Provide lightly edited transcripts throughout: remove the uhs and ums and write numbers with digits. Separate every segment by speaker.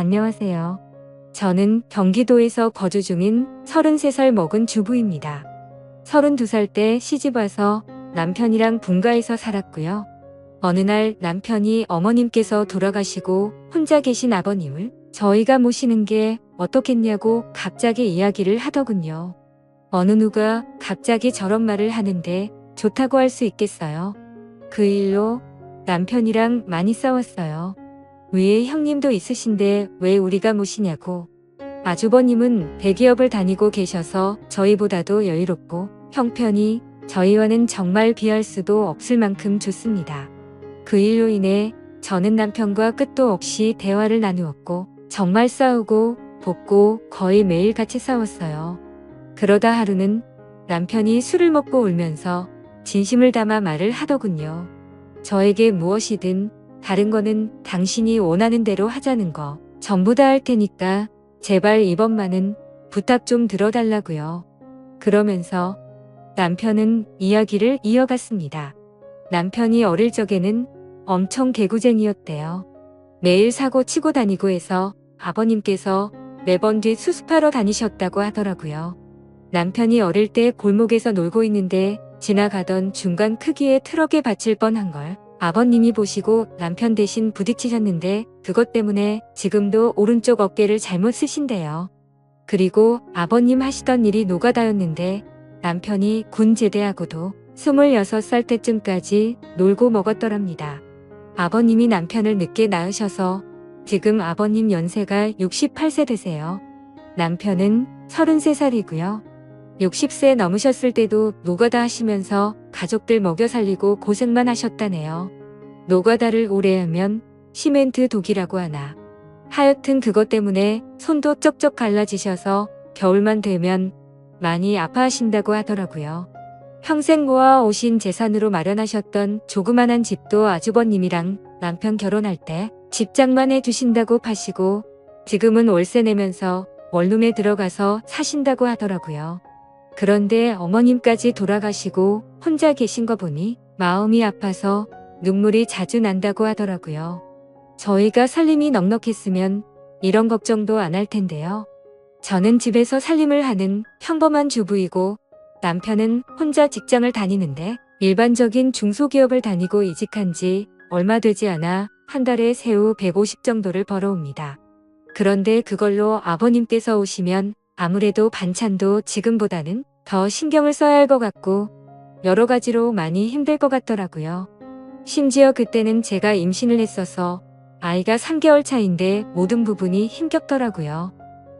Speaker 1: 안녕하세요. 저는 경기도에서 거주 중인 33살 먹은 주부입니다. 32살 때 시집와서 남편이랑 분가해서 살았고요. 어느 날 남편이 어머님께서 돌아가시고 혼자 계신 아버님을 저희가 모시는 게 어떻겠냐고 갑자기 이야기를 하더군요. 어느 누가 갑자기 저런 말을 하는데 좋다고 할 수 있겠어요. 그 일로 남편이랑 많이 싸웠어요. 위에 형님도 있으신데 왜 우리가 모시냐고. 아주버님은 대기업을 다니고 계셔서 저희보다도 여유롭고 형편이 저희와는 정말 비할 수도 없을 만큼 좋습니다. 그 일로 인해 저는 남편과 끝도 없이 대화를 나누었고 정말 싸우고 볶고 거의 매일 같이 싸웠어요. 그러다 하루는 남편이 술을 먹고 울면서 진심을 담아 말을 하더군요. 저에게 무엇이든 다른 거는 당신이 원하는 대로 하자는 거 전부 다 할 테니까 제발 이번만은 부탁 좀 들어달라고요. 그러면서 남편은 이야기를 이어갔습니다. 남편이 어릴 적에는 엄청 개구쟁이였대요. 매일 사고 치고 다니고 해서 아버님께서 매번 뒷 수습하러 다니셨다고 하더라고요. 남편이 어릴 때 골목에서 놀고 있는데 지나가던 중간 크기의 트럭에 받칠 뻔한 걸 아버님이 보시고 남편 대신 부딪히셨는데 그것 때문에 지금도 오른쪽 어깨를 잘못 쓰신대요. 그리고 아버님 하시던 일이 노가다였는데 남편이 군 제대하고도 26살 때쯤까지 놀고 먹었더랍니다. 아버님이 남편을 늦게 낳으셔서 지금 아버님 연세가 68세 되세요. 남편은 33살이고요. 60세 넘으셨을 때도 노가다 하시면서 가족들 먹여 살리고 고생만 하셨다네요. 노가다를 오래 하면 시멘트 독이라고 하나. 하여튼 그것 때문에 손도 쩍쩍 갈라지셔서 겨울만 되면 많이 아파하신다고 하더라고요. 평생 모아 오신 재산으로 마련하셨던 조그만한 집도 아주버님이랑 남편 결혼할 때 집장만 해주신다고 파시고 지금은 월세 내면서 원룸에 들어가서 사신다고 하더라고요. 그런데 어머님까지 돌아가시고 혼자 계신 거 보니 마음이 아파서 눈물이 자주 난다고 하더라고요. 저희가 살림이 넉넉했으면 이런 걱정도 안 할 텐데요. 저는 집에서 살림을 하는 평범한 주부이고 남편은 혼자 직장을 다니는데 일반적인 중소기업을 다니고 이직한 지 얼마 되지 않아 한 달에 세후 150 정도를 벌어옵니다. 그런데 그걸로 아버님께서 오시면 아무래도 반찬도 지금보다는 더 신경을 써야 할 것 같고 여러 가지로 많이 힘들 것 같더라고요. 심지어 그때는 제가 임신을 했어서 아이가 3개월 차인데 모든 부분이 힘겹더라고요.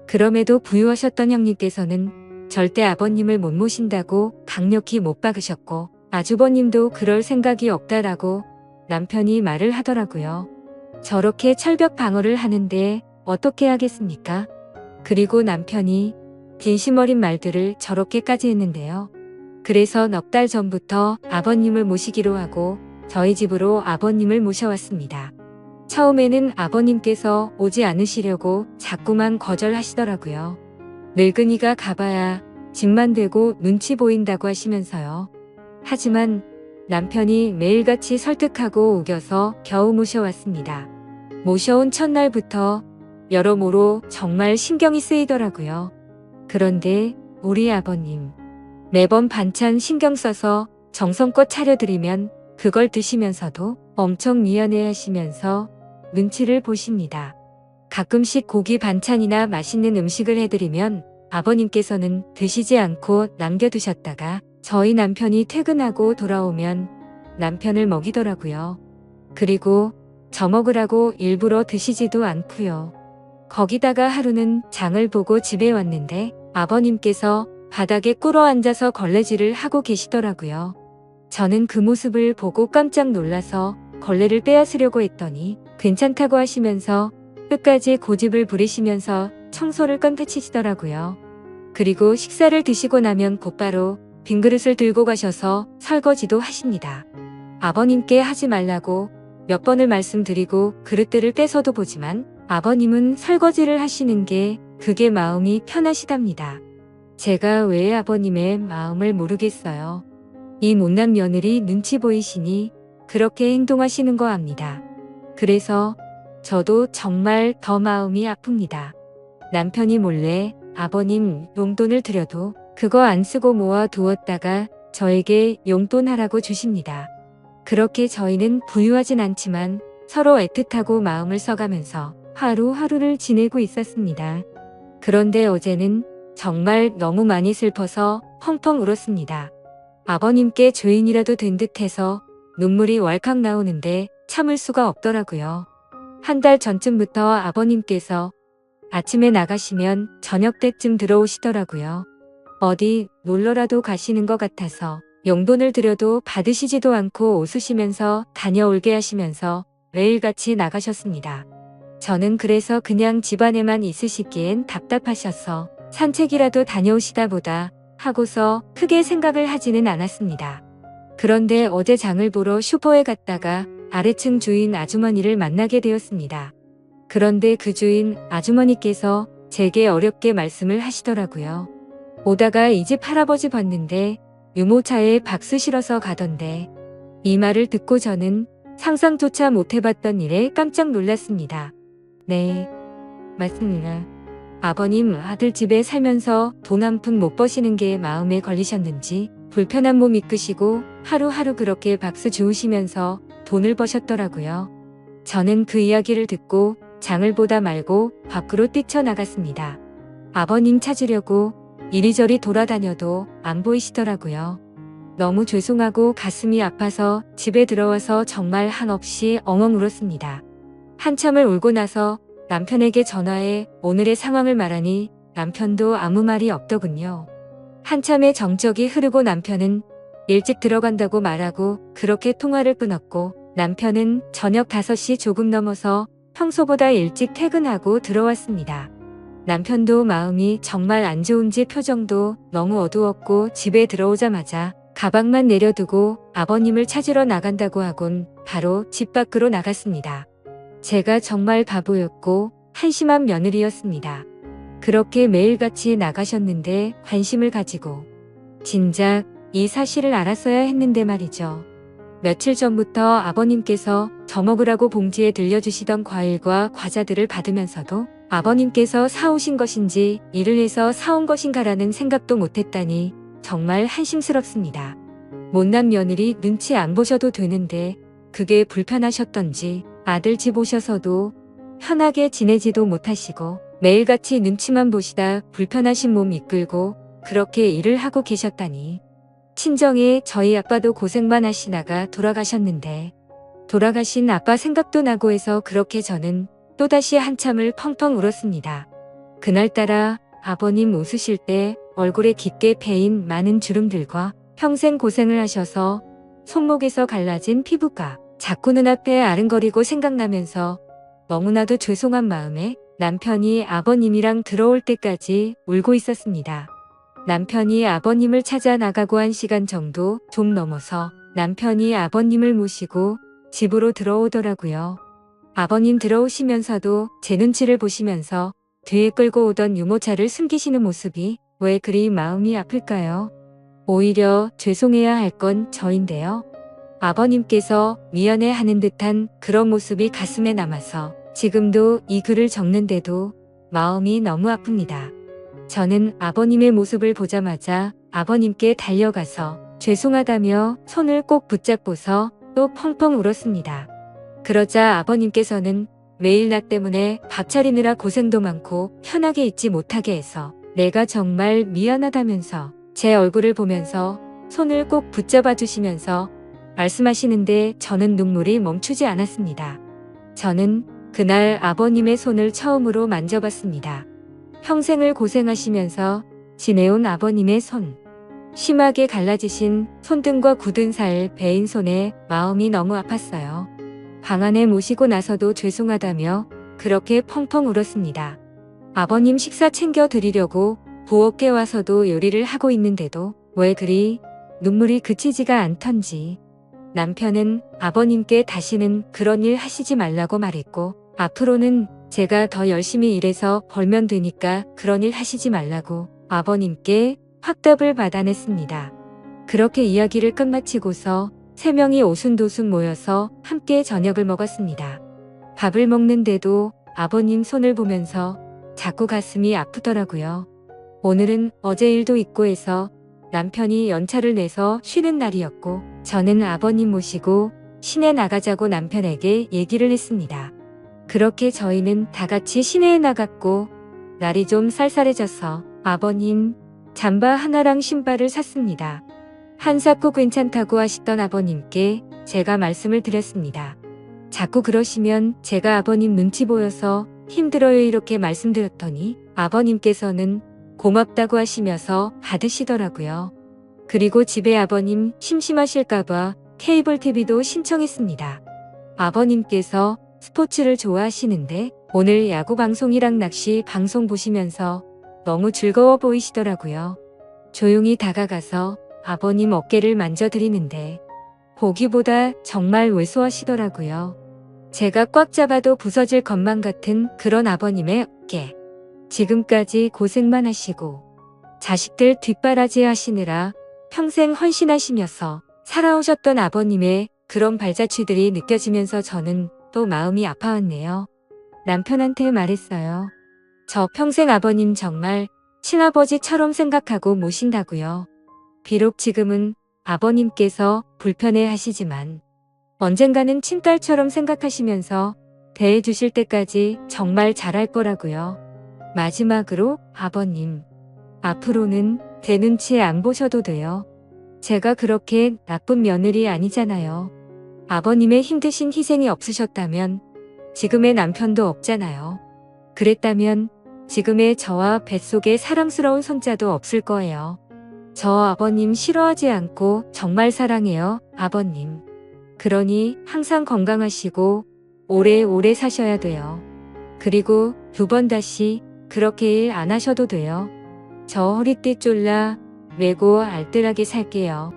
Speaker 1: 그럼에도 부유하셨던 형님께서는 절대 아버님을 못 모신다고 강력히 못 박으셨고 아주버님도 그럴 생각이 없다라고 남편이 말을 하더라고요. 저렇게 철벽 방어를 하는데 어떻게 하겠습니까? 그리고 남편이 진심 어린 말들을 저렇게까지 했는데요. 그래서 넉 달 전부터 아버님을 모시기로 하고 저희 집으로 아버님을 모셔왔습니다. 처음에는 아버님께서 오지 않으시려고 자꾸만 거절하시더라고요. 늙은이가 가봐야 집만 되고 눈치 보인다고 하시면서요. 하지만 남편이 매일같이 설득하고 우겨서 겨우 모셔왔습니다. 모셔온 첫날부터 여러모로 정말 신경이 쓰이더라고요. 그런데 우리 아버님 매번 반찬 신경 써서 정성껏 차려드리면 그걸 드시면서도 엄청 미안해 하시면서 눈치를 보십니다. 가끔씩 고기 반찬이나 맛있는 음식을 해드리면 아버님께서는 드시지 않고 남겨두셨다가 저희 남편이 퇴근하고 돌아오면 남편을 먹이더라고요. 그리고 저 먹으라고 일부러 드시지도 않고요. 거기다가 하루는 장을 보고 집에 왔는데 아버님께서 바닥에 꿇어 앉아서 걸레질을 하고 계시더라고요. 저는 그 모습을 보고 깜짝 놀라서 걸레를 빼앗으려고 했더니 괜찮다고 하시면서 끝까지 고집을 부리시면서 청소를 껌때치시더라고요. 그리고 식사를 드시고 나면 곧바로 빈 그릇을 들고 가셔서 설거지도 하십니다. 아버님께 하지 말라고 몇 번을 말씀드리고 그릇들을 떼서도 보지만 아버님은 설거지를 하시는 게 그게 마음이 편하시답니다. 제가 왜 아버님의 마음을 모르겠어요. 이 못난 며느리 눈치 보이시니 그렇게 행동하시는 거 압니다. 그래서 저도 정말 더 마음이 아픕니다. 남편이 몰래 아버님 용돈을 드려도 그거 안 쓰고 모아 두었다가 저에게 용돈하라고 주십니다. 그렇게 저희는 부유하진 않지만 서로 애틋하고 마음을 써가면서 하루하루를 지내고 있었습니다. 그런데 어제는 정말 너무 많이 슬퍼서 펑펑 울었습니다. 아버님께 죄인이라도 된 듯해서 눈물이 왈칵 나오는데 참을 수가 없더라고요. 한 달 전쯤부터 아버님께서 아침에 나가시면 저녁 때쯤 들어오시더라고요. 어디 놀러라도 가시는 것 같아서 용돈을 드려도 받으시지도 않고 웃으시면서 다녀올게 하시면서 매일같이 나가셨습니다. 저는 그래서 그냥 집안에만 있으시기엔 답답하셔서 산책이라도 다녀오시다 보다 하고서 크게 생각을 하지는 않았습니다. 그런데 어제 장을 보러 슈퍼에 갔다가 아래층 주인 아주머니를 만나게 되었습니다. 그런데 그 주인 아주머니께서 제게 어렵게 말씀을 하시더라고요. 오다가 이 집 할아버지 봤는데 유모차에 박수 실어서 가던데. 이 말을 듣고 저는 상상조차 못해봤던 일에 깜짝 놀랐습니다. 네, 맞습니다. 아버님 아들 집에 살면서 돈 한 푼 못 버시는 게 마음에 걸리셨는지 불편한 몸 이끄시고 하루하루 그렇게 박수 주우시면서 돈을 버셨더라고요. 저는 그 이야기를 듣고 장을 보다 말고 밖으로 뛰쳐나갔습니다. 아버님 찾으려고 이리저리 돌아다녀도 안 보이시더라고요. 너무 죄송하고 가슴이 아파서 집에 들어와서 정말 한없이 엉엉 울었습니다. 한참을 울고 나서 남편에게 전화해 오늘의 상황을 말하니 남편도 아무 말이 없더군요. 한참의 정적이 흐르고 남편은 일찍 들어간다고 말하고 그렇게 통화를 끊었고 남편은 저녁 5시 조금 넘어서 평소보다 일찍 퇴근하고 들어왔습니다. 남편도 마음이 정말 안 좋은지 표정도 너무 어두웠고 집에 들어오자마자 가방만 내려두고 아버님을 찾으러 나간다고 하곤 바로 집 밖으로 나갔습니다. 제가 정말 바보였고 한심한 며느리였습니다. 그렇게 매일같이 나가셨는데 관심을 가지고 진작 이 사실을 알았어야 했는데 말이죠. 며칠 전부터 아버님께서 저 먹으라고 봉지에 들려주시던 과일과 과자들을 받으면서도 아버님께서 사오신 것인지 일을 해서 사온 것인가라는 생각도 못했다니 정말 한심스럽습니다. 못난 며느리 눈치 안 보셔도 되는데 그게 불편하셨던지 아들 집 오셔서도 편하게 지내지도 못하시고 매일같이 눈치만 보시다 불편하신 몸 이끌고 그렇게 일을 하고 계셨다니. 친정에 저희 아빠도 고생만 하시다가 돌아가셨는데 돌아가신 아빠 생각도 나고 해서 그렇게 저는 또다시 한참을 펑펑 울었습니다. 그날따라 아버님 웃으실 때 얼굴에 깊게 패인 많은 주름들과 평생 고생을 하셔서 손목에서 갈라진 피부가 자꾸 눈앞에 아른거리고 생각나면서 너무나도 죄송한 마음에 남편이 아버님이랑 들어올 때까지 울고 있었습니다. 남편이 아버님을 찾아 나가고 한 시간 정도 좀 넘어서 남편이 아버님을 모시고 집으로 들어오더라고요. 아버님 들어오시면서도 제 눈치를 보시면서 뒤에 끌고 오던 유모차를 숨기시는 모습이 왜 그리 마음이 아플까요? 오히려 죄송해야 할 건 저인데요. 아버님께서 미안해하는 듯한 그런 모습이 가슴에 남아서 지금도 이 글을 적는데도 마음이 너무 아픕니다. 저는 아버님의 모습을 보자마자 아버님께 달려가서 죄송하다며 손을 꼭 붙잡고서 또 펑펑 울었습니다. 그러자 아버님께서는 매일 나 때문에 밥 차리느라 고생도 많고 편하게 있지 못하게 해서 내가 정말 미안하다면서 제 얼굴을 보면서 손을 꼭 붙잡아 주시면서 말씀하시는데 저는 눈물이 멈추지 않았습니다. 저는 그날 아버님의 손을 처음으로 만져봤습니다. 평생을 고생하시면서 지내온 아버님의 손. 심하게 갈라지신 손등과 굳은 살 베인 손에 마음이 너무 아팠어요. 방 안에 모시고 나서도 죄송하다며 그렇게 펑펑 울었습니다. 아버님 식사 챙겨 드리려고 부엌에 와서도 요리를 하고 있는데도 왜 그리 눈물이 그치지가 않던지. 남편은 아버님께 다시는 그런 일 하시지 말라고 말했고 앞으로는 제가 더 열심히 일해서 벌면 되니까 그런 일 하시지 말라고 아버님께 확답을 받아냈습니다. 그렇게 이야기를 끝마치고서 3명이 오순도순 모여서 함께 저녁을 먹었습니다. 밥을 먹는데도 아버님 손을 보면서 자꾸 가슴이 아프더라고요. 오늘은 어제 일도 있고 해서 남편이 연차를 내서 쉬는 날이었고 저는 아버님 모시고 시내 나가자고 남편에게 얘기를 했습니다. 그렇게 저희는 다 같이 시내에 나갔고 날이 좀 쌀쌀해져서 아버님 잠바 하나랑 신발을 샀습니다. 한 사 꼭 괜찮다고 하시던 아버님께 제가 말씀을 드렸습니다. 자꾸 그러시면 제가 아버님 눈치 보여서 힘들어요 이렇게 말씀드렸더니 아버님께서는 고맙다고 하시면서 받으시더라고요. 그리고 집에 아버님 심심하실까봐 케이블 TV도 신청했습니다. 아버님께서 스포츠를 좋아하시는데 오늘 야구 방송이랑 낚시 방송 보시면서 너무 즐거워 보이시더라고요. 조용히 다가가서 아버님 어깨를 만져드리는데 보기보다 정말 왜소하시더라고요. 제가 꽉 잡아도 부서질 것만 같은 그런 아버님의 어깨. 지금까지 고생만 하시고 자식들 뒷바라지 하시느라 평생 헌신하시면서 살아오셨던 아버님의 그런 발자취들이 느껴지면서 저는 또 마음이 아파왔네요. 남편한테 말했어요. 저 평생 아버님 정말 친아버지처럼 생각하고 모신다고요. 비록 지금은 아버님께서 불편해 하시지만 언젠가는 친딸처럼 생각하시면서 대해주실 때까지 정말 잘할 거라고요. 마지막으로 아버님, 앞으로는 제 눈치 안 보셔도 돼요. 제가 그렇게 나쁜 며느리 아니잖아요. 아버님의 힘드신 희생이 없으셨다면 지금의 남편도 없잖아요. 그랬다면 지금의 저와 뱃속에 사랑스러운 손자도 없을 거예요. 저 아버님 싫어하지 않고 정말 사랑해요, 아버님. 그러니 항상 건강하시고 오래오래 사셔야 돼요. 그리고 2번 다시 그렇게 일 안 하셔도 돼요. 저 허리띠 졸라 매고 알뜰하게 살게요.